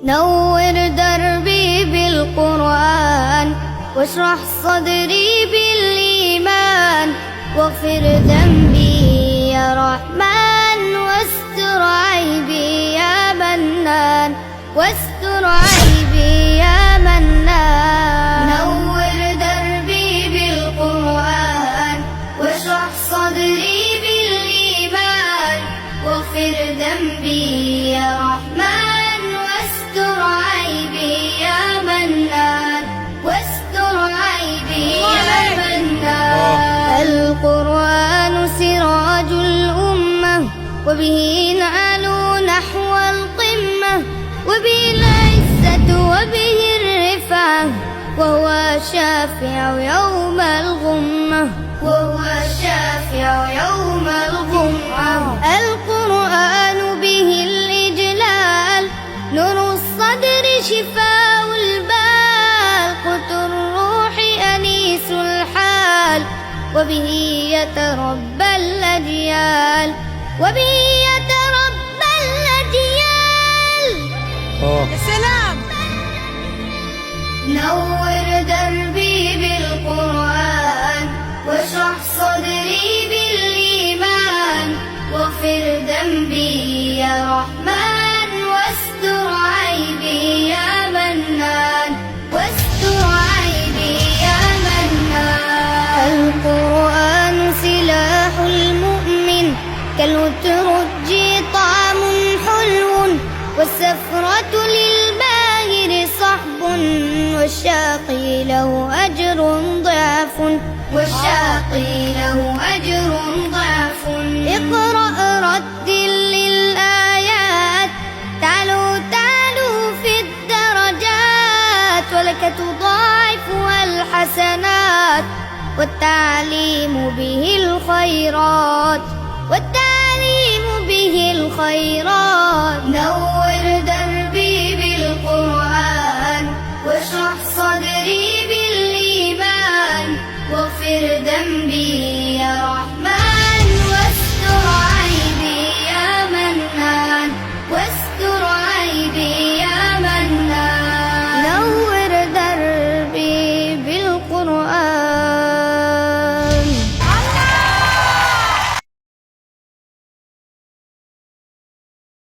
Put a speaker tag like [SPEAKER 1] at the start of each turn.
[SPEAKER 1] نور دربي بالقرآن واشرح صدري بالإيمان واغفر ذنبي يا رحمن واستر عيبي يا منان واستر عيبي يا منان نور دربي بالقرآن واشرح صدري بالإيمان واغفر ذنبي يا رحمن واستر عيبي يا منان واستر عيبي يا منان القرآن سراج الأمة وبه نعلو نحو القمة وبه العزة وبه الرفعة وهو شافع يوم الغمة وهو شافع يوم الغمة القرآن به الإجلال نور الصدر شفاء البال قوت الروح أنيس الحال وبه يتربى الأجيال وبه يتربى الأجيال
[SPEAKER 2] يا سلام.
[SPEAKER 1] نور دربي بالقرآن واشرح صدري بالإيمان واغفر ذنبي يا رحمن واستر عيبي يا منان واستر عيبي يا منان القرآن سلاح المؤمن كالأترج طعم حلو والسفرة للباهر صحب والشاقي له أجر ضعف والشاقي له أجر ضعف اقرأ رتل للآيات تعلو في الدرجات ولك تضاعفها الحسنات والتعليم به الخيرات